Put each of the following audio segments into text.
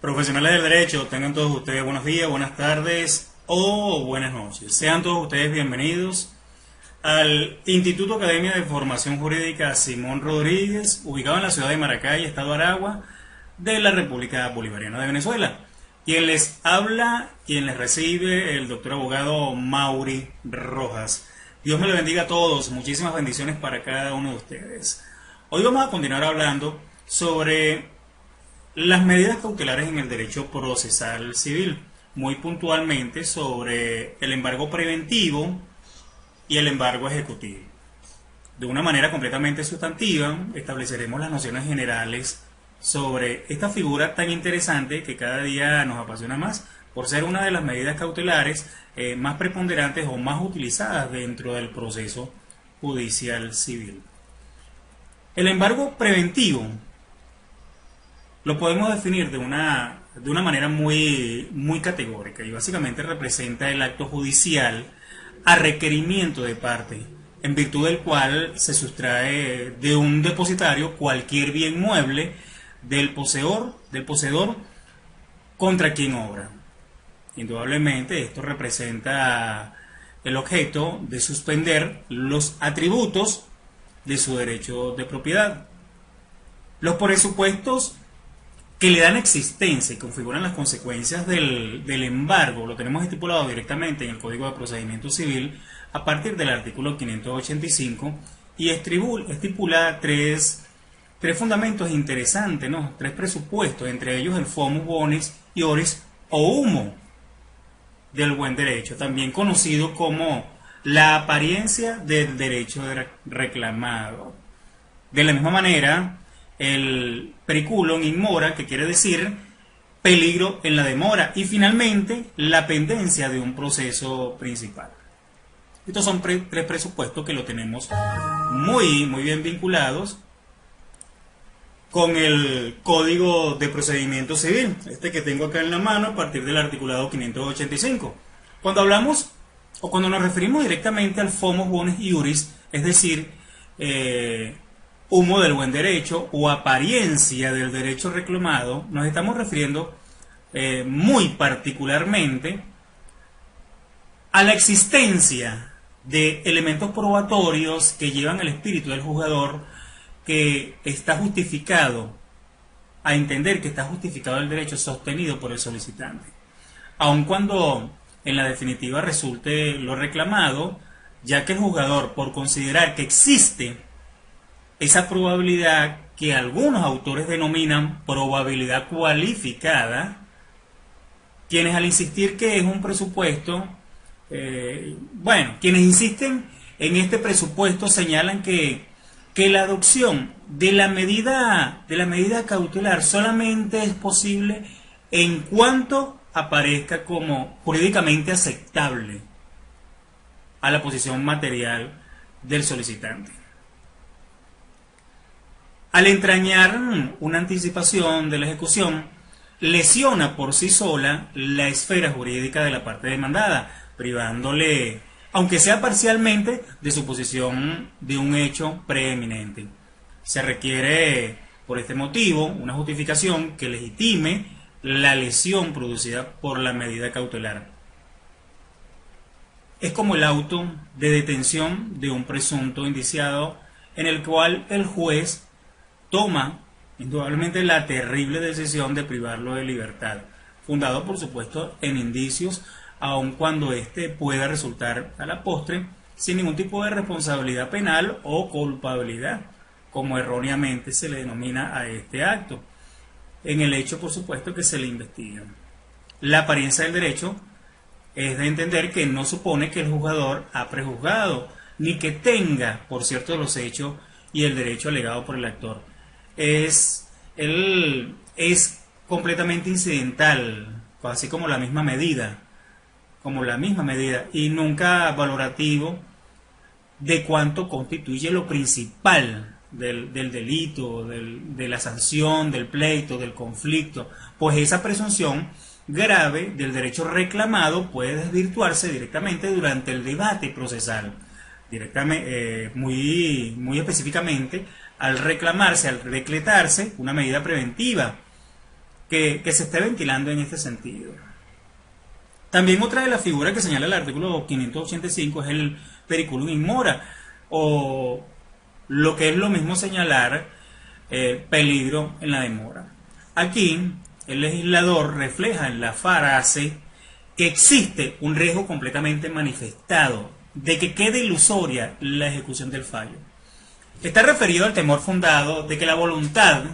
Profesionales del derecho, tengan todos ustedes buenos días, buenas tardes o buenas noches. Sean todos ustedes bienvenidos al Instituto Academia de Formación Jurídica Simón Rodríguez, ubicado en la ciudad de Maracay, Estado Aragua, de la República Bolivariana de Venezuela. Quien les habla, quien les recibe, el doctor abogado Maury Rojas. Dios me lo bendiga a todos, muchísimas bendiciones para cada uno de ustedes. Hoy vamos a continuar hablando sobre las medidas cautelares en el derecho procesal civil, muy puntualmente sobre el embargo preventivo y el embargo ejecutivo. De una manera completamente sustantiva, estableceremos las nociones generales sobre esta figura tan interesante que cada día nos apasiona más, por ser una de las medidas cautelares más preponderantes o más utilizadas dentro del proceso judicial civil. El embargo preventivo lo podemos definir de una manera muy categórica y básicamente representa el acto judicial a requerimiento de parte, en virtud del cual se sustrae de un depositario cualquier bien mueble del poseedor contra quien obra. Indudablemente esto representa el objeto de suspender los atributos de su derecho de propiedad. Los presupuestos que le dan existencia y configuran las consecuencias del embargo lo tenemos estipulado directamente en el Código de Procedimiento Civil a partir del artículo 585 y estipula tres fundamentos interesantes, ¿no? Tres presupuestos, entre ellos el fumus bonis iuris o humo del buen derecho, también conocido como la apariencia del derecho reclamado. De la misma manera, el periculum in mora, que quiere decir peligro en la demora, y finalmente la pendencia de un proceso principal. Estos son tres presupuestos que lo tenemos muy bien vinculados con el Código de Procedimiento Civil, este que tengo acá en la mano a partir del articulado 585. Cuando hablamos o cuando nos referimos directamente al fumus bonis iuris, es decir, humo del buen derecho o apariencia del derecho reclamado, nos estamos refiriendo muy particularmente a la existencia de elementos probatorios que llevan el espíritu del juzgador, que está justificado, a entender que está justificado el derecho sostenido por el solicitante, aun cuando en la definitiva resulte lo reclamado, ya que el juzgador, por considerar que existe esa probabilidad que algunos autores denominan probabilidad cualificada, quienes al insistir que es un presupuesto, quienes insisten en este presupuesto señalan que la adopción de la medida cautelar solamente es posible en cuanto aparezca como jurídicamente aceptable a la posición material del solicitante. Al entrañar una anticipación de la ejecución, lesiona por sí sola la esfera jurídica de la parte demandada, privándole, aunque sea parcialmente, de su posición de un hecho preeminente. Se requiere, por este motivo, una justificación que legitime la lesión producida por la medida cautelar. Es como el auto de detención de un presunto indiciado en el cual el juez toma indudablemente la terrible decisión de privarlo de libertad, fundado por supuesto en indicios, aun cuando éste pueda resultar a la postre sin ningún tipo de responsabilidad penal o culpabilidad, como erróneamente se le denomina a este acto, en el hecho por supuesto que se le investiga. La apariencia del derecho es de entender que no supone que el juzgador ha prejuzgado, ni que tenga por cierto los hechos y el derecho alegado por el actor. Es completamente incidental, así como la misma medida, y nunca valorativo de cuánto constituye lo principal del delito, de la sanción, del pleito, del conflicto, pues esa presunción grave del derecho reclamado puede desvirtuarse directamente durante el debate procesal, muy específicamente al reclamarse, al decretarse una medida preventiva que se esté ventilando en este sentido. También otra de las figuras que señala el artículo 585 es el periculum in mora, o lo que es lo mismo señalar peligro en la demora. Aquí el legislador refleja en la frase que existe un riesgo completamente manifestado de que quede ilusoria la ejecución del fallo. Está referido al temor fundado de que la voluntad,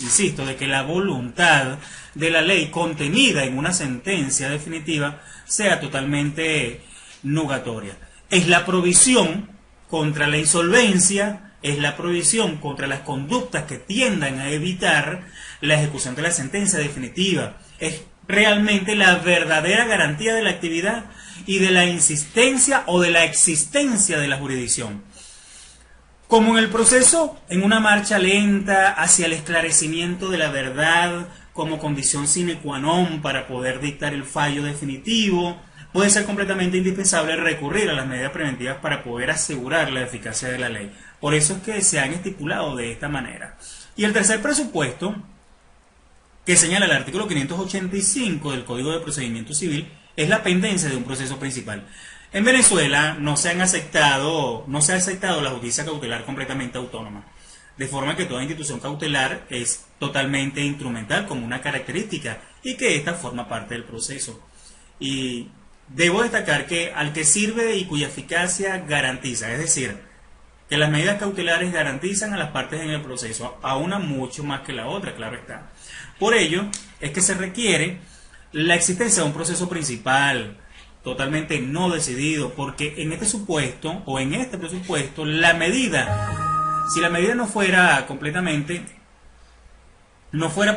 insisto, de que la voluntad de la ley contenida en una sentencia definitiva sea totalmente nugatoria. Es la provisión contra la insolvencia, es la provisión contra las conductas que tiendan a evitar la ejecución de la sentencia definitiva. Es realmente la verdadera garantía de la actividad y de la insistencia o de la existencia de la jurisdicción. Como en el proceso, en una marcha lenta hacia el esclarecimiento de la verdad como condición sine qua non para poder dictar el fallo definitivo, puede ser completamente indispensable recurrir a las medidas preventivas para poder asegurar la eficacia de la ley. Por eso es que se han estipulado de esta manera. Y el tercer presupuesto, que señala el artículo 585 del Código de Procedimiento Civil, es la pendencia de un proceso principal. En Venezuela no se ha aceptado la justicia cautelar completamente autónoma, de forma que toda institución cautelar es totalmente instrumental como una característica y que ésta forma parte del proceso. Y debo destacar que al que sirve y cuya eficacia garantiza, es decir, que las medidas cautelares garantizan a las partes en el proceso, a una mucho más que la otra, claro está. Por ello es que se requiere la existencia de un proceso principal totalmente no decidido, porque en este supuesto o en este presupuesto la medida, si la medida no fuera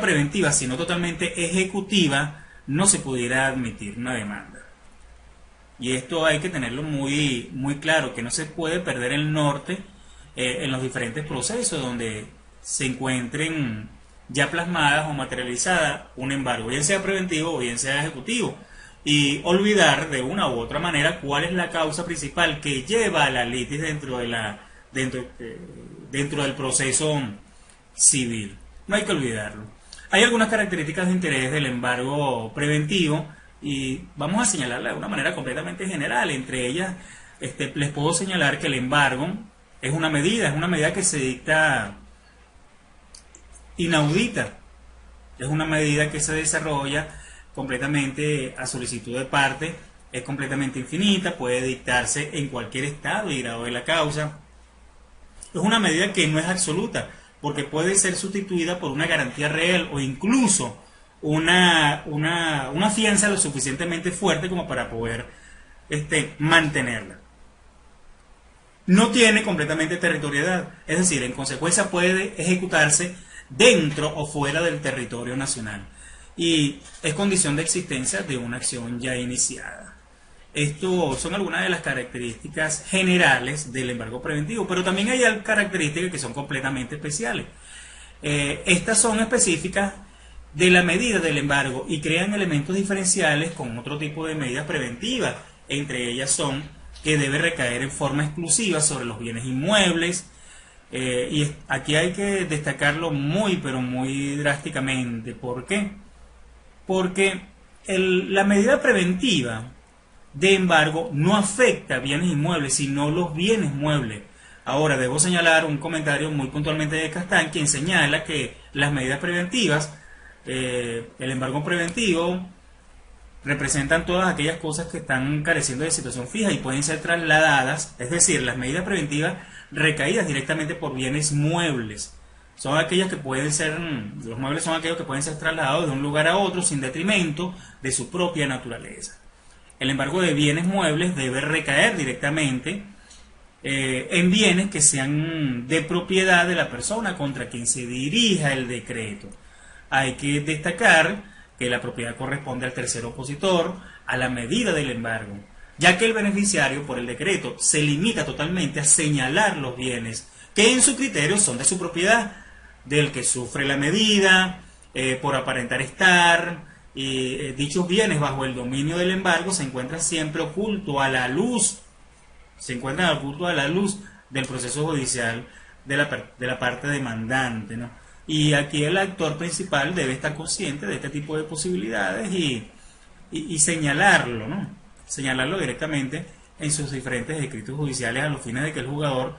preventiva, sino totalmente ejecutiva, no se pudiera admitir una demanda. Y esto hay que tenerlo muy, muy claro, que no se puede perder el norte en los diferentes procesos donde se encuentren ya plasmadas o materializadas un embargo, bien sea preventivo o bien sea ejecutivo, y olvidar de una u otra manera cuál es la causa principal que lleva a la litis dentro del proceso civil. No hay que olvidarlo. Hay algunas características de interés del embargo preventivo y vamos a señalarla de una manera completamente general. Entre ellas, les puedo señalar que el embargo es una medida que se dicta inaudita, es una medida que se desarrolla completamente a solicitud de parte, es completamente infinita, puede dictarse en cualquier estado y grado de la causa. Es una medida que no es absoluta, porque puede ser sustituida por una garantía real o incluso una fianza lo suficientemente fuerte como para poder mantenerla. No tiene completamente territorialidad, es decir, en consecuencia puede ejecutarse dentro o fuera del territorio nacional y es condición de existencia de una acción ya iniciada. Esto son algunas de las características generales del embargo preventivo, pero también hay características que son completamente especiales. Estas son específicas de la medida del embargo y crean elementos diferenciales con otro tipo de medidas preventivas. Entre ellas son que debe recaer en forma exclusiva sobre los bienes inmuebles, y aquí hay que destacarlo muy pero muy drásticamente. ¿Por qué? Porque la medida preventiva de embargo no afecta a bienes inmuebles, sino los bienes muebles. Ahora, debo señalar un comentario muy puntualmente de Castán, quien señala que las medidas preventivas, el embargo preventivo, representan todas aquellas cosas que están careciendo de situación fija y pueden ser trasladadas, es decir, las medidas preventivas recaídas directamente por bienes muebles. Son aquellas que pueden ser, los muebles son aquellos que pueden ser trasladados de un lugar a otro sin detrimento de su propia naturaleza. El embargo de bienes muebles debe recaer directamente en bienes que sean de propiedad de la persona contra quien se dirija el decreto. Hay que destacar que la propiedad corresponde al tercero opositor a la medida del embargo, ya que el beneficiario por el decreto se limita totalmente a señalar los bienes que en su criterio son de su propiedad, del que sufre la medida, por aparentar estar, y dichos bienes bajo el dominio del embargo se encuentran siempre ocultos a la luz, del proceso judicial de la parte demandante, ¿no? Y aquí el actor principal debe estar consciente de este tipo de posibilidades y señalarlo, ¿no? Señalarlo directamente en sus diferentes escritos judiciales a los fines de que el jugador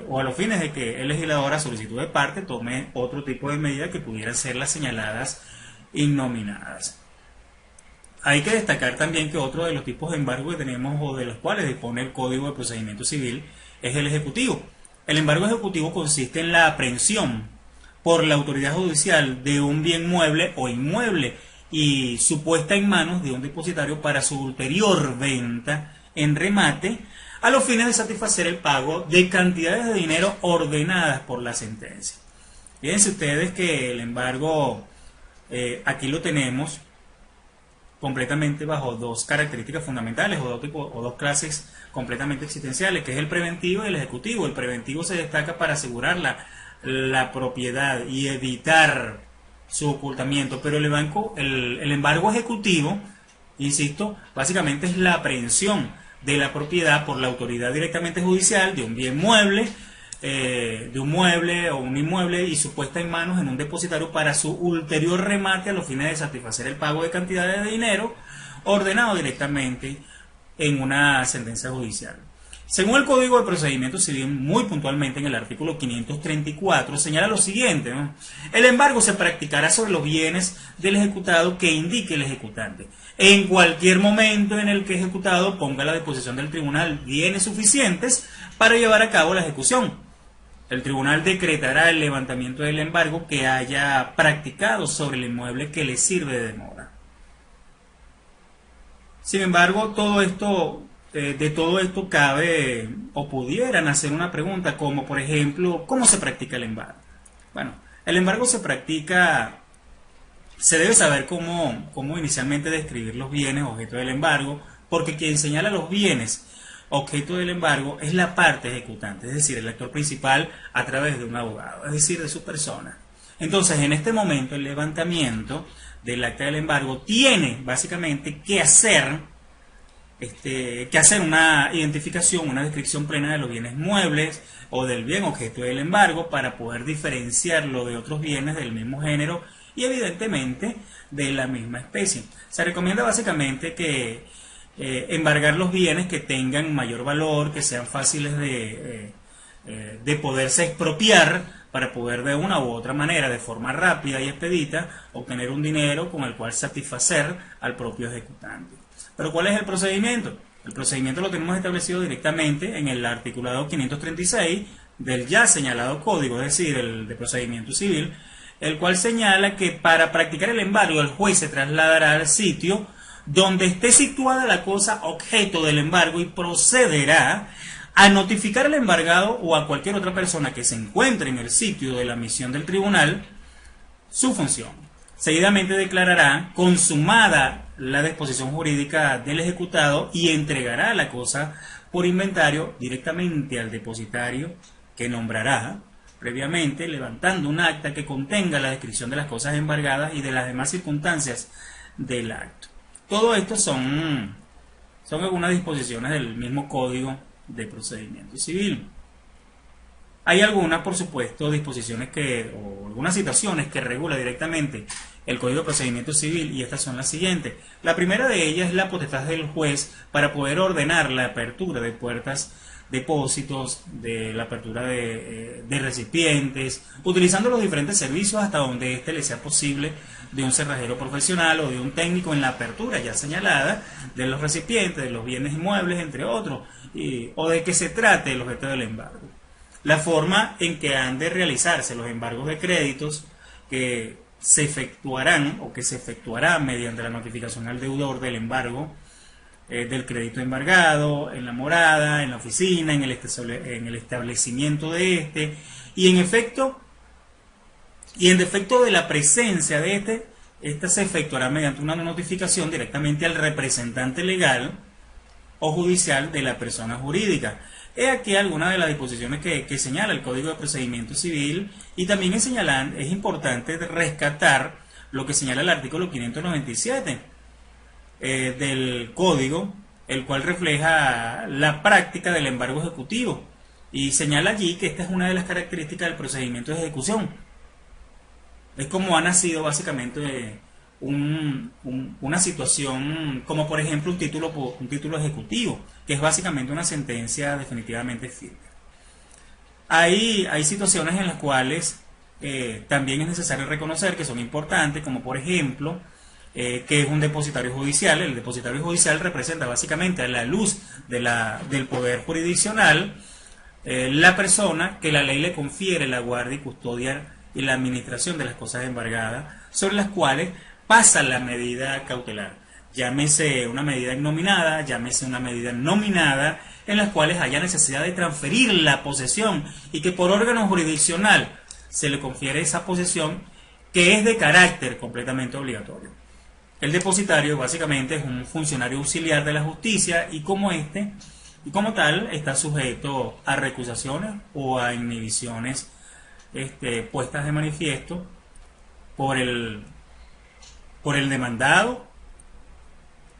o a los fines de que el legislador a solicitud de parte tome otro tipo de medidas que pudieran ser las señaladas innominadas. Hay que destacar también que otro de los tipos de embargo que tenemos o de los cuales dispone el Código de Procedimiento Civil es el ejecutivo. El embargo ejecutivo consiste en la aprehensión por la autoridad judicial de un bien mueble o inmueble y su puesta en manos de un depositario para su ulterior venta en remate a los fines de satisfacer el pago de cantidades de dinero ordenadas por la sentencia. Fíjense ustedes que el embargo aquí lo tenemos completamente bajo dos características fundamentales o dos clases completamente existenciales, que es el preventivo y el ejecutivo. El preventivo se destaca para asegurar la propiedad y evitar su ocultamiento, pero el embargo ejecutivo, insisto, básicamente es la aprehensión de la propiedad por la autoridad directamente judicial de un bien mueble, de un mueble o un inmueble y su puesta en manos en un depositario para su ulterior remate a los fines de satisfacer el pago de cantidades de dinero ordenado directamente en una sentencia judicial. Según el Código de Procedimiento Civil, muy puntualmente en el artículo 534, señala lo siguiente, ¿no? El embargo se practicará sobre los bienes del ejecutado que indique el ejecutante. En cualquier momento en el que el ejecutado ponga a la disposición del tribunal bienes suficientes para llevar a cabo la ejecución. El tribunal decretará el levantamiento del embargo que haya practicado sobre el inmueble que le sirve de demora. Sin embargo, de todo esto cabe o pudieran hacer una pregunta como, por ejemplo, ¿cómo se practica el embargo? Bueno, el embargo se debe saber cómo inicialmente describir los bienes objeto del embargo, porque quien señala los bienes objeto del embargo es la parte ejecutante, es decir, el actor principal a través de un abogado, es decir, de su persona. Entonces, en este momento, el levantamiento del acta del embargo tiene básicamente que hacer una identificación, una descripción plena de los bienes muebles o del bien objeto del embargo para poder diferenciarlo de otros bienes del mismo género y evidentemente de la misma especie. Se recomienda básicamente que embargar los bienes que tengan mayor valor, que sean fáciles de poderse expropiar para poder de una u otra manera, de forma rápida y expedita, obtener un dinero con el cual satisfacer al propio ejecutante. Pero ¿cuál es el procedimiento? El procedimiento lo tenemos establecido directamente en el articulado 536 del ya señalado código, es decir, el de procedimiento civil, el cual señala que para practicar el embargo el juez se trasladará al sitio donde esté situada la cosa objeto del embargo y procederá a notificar al embargado o a cualquier otra persona que se encuentre en el sitio de la misión del tribunal su función. Seguidamente declarará consumada la disposición jurídica del ejecutado y entregará la cosa por inventario directamente al depositario que nombrará previamente, levantando un acta que contenga la descripción de las cosas embargadas y de las demás circunstancias del acto. Todo esto son algunas disposiciones del mismo Código de Procedimiento Civil. Hay algunas, por supuesto, disposiciones o algunas situaciones que regula directamente el Código de Procedimiento Civil y estas son las siguientes. La primera de ellas es la potestad del juez para poder ordenar la apertura de puertas, depósitos, de la apertura de recipientes, utilizando los diferentes servicios hasta donde le sea posible de un cerrajero profesional o de un técnico en la apertura ya señalada de los recipientes, de los bienes inmuebles, entre otros, o de que se trate el objeto del embargo. La forma en que han de realizarse los embargos de créditos que se efectuarán o que se efectuará mediante la notificación al deudor del embargo del crédito embargado, en la morada, en la oficina, en el establecimiento de y en defecto de la presencia de esta se efectuará mediante una notificación directamente al representante legal o judicial de la persona jurídica. He aquí algunas de las disposiciones que señala el Código de Procedimiento Civil y también es importante rescatar lo que señala el artículo 597 del Código, el cual refleja la práctica del embargo ejecutivo y señala allí que esta es una de las características del procedimiento de ejecución, Es como ha nacido básicamente una situación, como por ejemplo un título ejecutivo, que es básicamente una sentencia definitivamente firme. Hay situaciones en las cuales también es necesario reconocer que son importantes, como por ejemplo, que es un depositario judicial. El depositario judicial representa básicamente a la luz del poder jurisdiccional la persona que la ley le confiere la guardia y custodia y la administración de las cosas embargadas, sobre las cuales pasa la medida cautelar. Llámese una medida innominada, llámese una medida nominada, en las cuales haya necesidad de transferir la posesión y que por órgano jurisdiccional se le confiere esa posesión, que es de carácter completamente obligatorio. El depositario básicamente es un funcionario auxiliar de la justicia y como tal está sujeto a recusaciones o a inhibiciones puestas de manifiesto por el demandado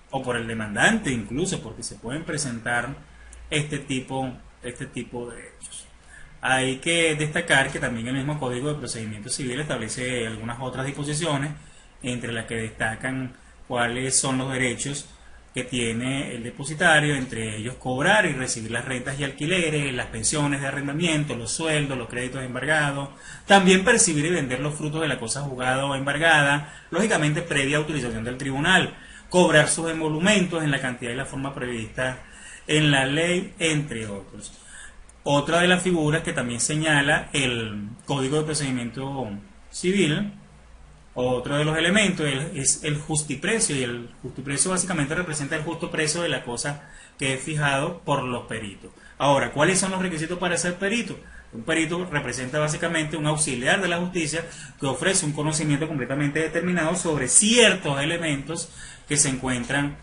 o por el demandante, incluso porque se pueden presentar este tipo de hechos. Hay que destacar que también el mismo Código de Procedimiento Civil establece algunas otras disposiciones, entre las que destacan cuáles son los derechos que tiene el depositario, entre ellos cobrar y recibir las rentas y alquileres, las pensiones de arrendamiento, los sueldos, los créditos embargados, también percibir y vender los frutos de la cosa juzgada o embargada, lógicamente previa autorización del tribunal, cobrar sus emolumentos en la cantidad y la forma prevista en la ley, entre otros. Otra de las figuras que también señala el Código de Procedimiento Civil, otro de los elementos es el justiprecio, y el justiprecio básicamente representa el justo precio de la cosa que es fijado por los peritos. Ahora, ¿cuáles son los requisitos para ser perito? Un perito representa básicamente un auxiliar de la justicia que ofrece un conocimiento completamente determinado sobre ciertos elementos que se encuentran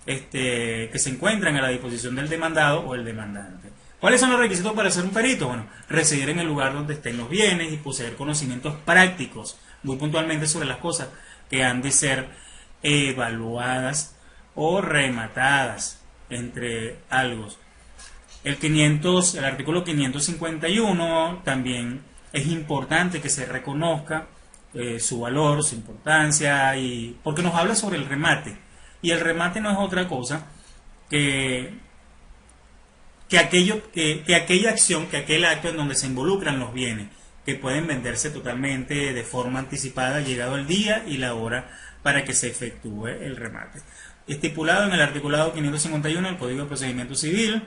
a la disposición del demandado o el demandante. ¿Cuáles son los requisitos para ser un perito? Bueno, residir en el lugar donde estén los bienes y poseer conocimientos prácticos, muy puntualmente sobre las cosas que han de ser evaluadas o rematadas, entre algo. El artículo 551 también es importante que se reconozca su valor, su importancia, porque nos habla sobre el remate. Y el remate no es otra cosa que aquella acción, que aquel acto en donde se involucran los bienes, que pueden venderse totalmente de forma anticipada, llegado el día y la hora para que se efectúe el remate. Estipulado en el articulado 551 del Código de Procedimiento Civil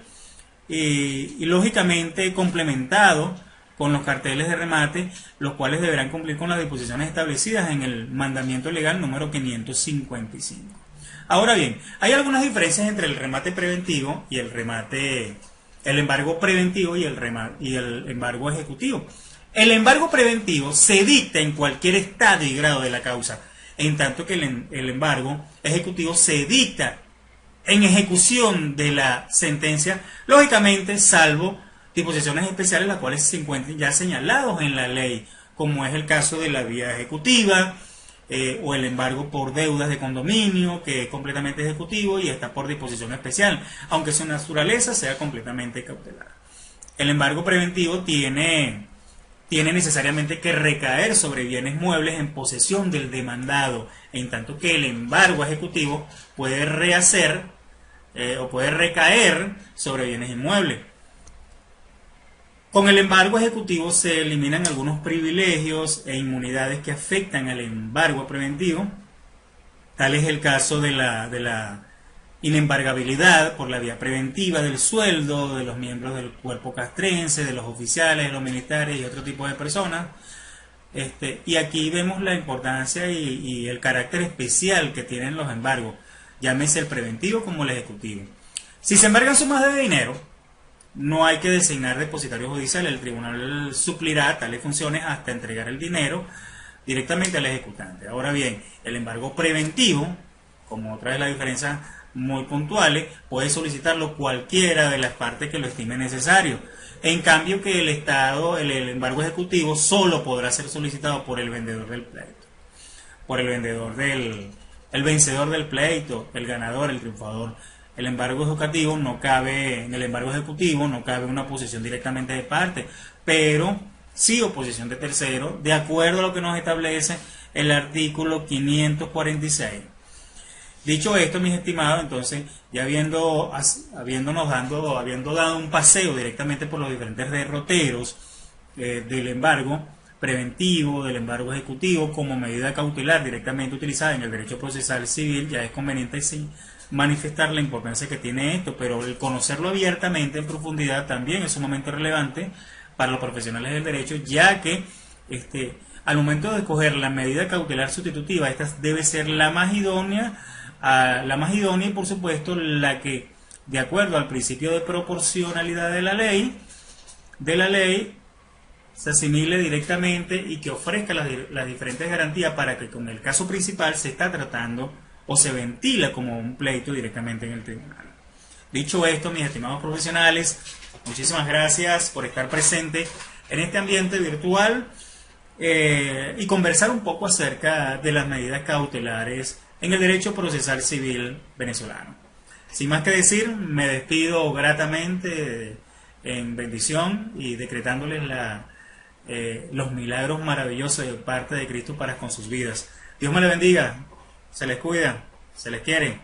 y lógicamente complementado con los carteles de remate, los cuales deberán cumplir con las disposiciones establecidas en el mandamiento legal número 555. Ahora bien, hay algunas diferencias entre el remate preventivo y el embargo preventivo y el embargo ejecutivo. El embargo preventivo se dicta en cualquier estado y grado de la causa, en tanto que el embargo ejecutivo se dicta en ejecución de la sentencia, lógicamente salvo disposiciones especiales las cuales se encuentren ya señalados en la ley, como es el caso de la vía ejecutiva o el embargo por deudas de condominio, que es completamente ejecutivo y está por disposición especial, aunque su naturaleza sea completamente cautelar. El embargo preventivo tiene necesariamente que recaer sobre bienes muebles en posesión del demandado, en tanto que el embargo ejecutivo puede rehacer o puede recaer sobre bienes inmuebles. Con el embargo ejecutivo se eliminan algunos privilegios e inmunidades que afectan al embargo preventivo. Tal es el caso de la inembargabilidad por la vía preventiva del sueldo de los miembros del cuerpo castrense, de los oficiales, de los militares y otro tipo de personas. Y aquí vemos la importancia y el carácter especial que tienen los embargos, llámese el preventivo como el ejecutivo. Si se embargan sumas de dinero, no hay que designar depositario judicial, el tribunal suplirá tales funciones hasta entregar el dinero directamente al ejecutante. Ahora bien, el embargo preventivo, como otra de las diferencias muy puntuales, puede solicitarlo cualquiera de las partes que lo estime necesario. En cambio que el embargo ejecutivo solo podrá ser solicitado por el vendedor del pleito, por el vencedor del pleito, el ganador, el triunfador. En el embargo ejecutivo no cabe una posición directamente de parte, pero sí oposición de tercero, de acuerdo a lo que nos establece el artículo 546. Dicho esto, mis estimados, entonces, ya habiendo dado un paseo directamente por los diferentes derroteros del embargo preventivo, del embargo ejecutivo, como medida cautelar directamente utilizada en el derecho procesal civil, ya es conveniente sí manifestar la importancia que tiene esto, pero el conocerlo abiertamente en profundidad también es sumamente relevante para los profesionales del derecho, ya que al momento de escoger la medida cautelar sustitutiva, esta debe ser la más idónea, y por supuesto la que, de acuerdo al principio de proporcionalidad de la ley, se asimile directamente y que ofrezca las diferentes garantías para que con el caso principal se está tratando o se ventila como un pleito directamente en el tribunal. Dicho esto, mis estimados profesionales, muchísimas gracias por estar presente en este ambiente virtual y conversar un poco acerca de las medidas cautelares en el derecho procesal civil venezolano. Sin más que decir, me despido gratamente en bendición y decretándoles los milagros maravillosos de parte de Cristo para con sus vidas. Dios me les bendiga, se les cuida, se les quiere.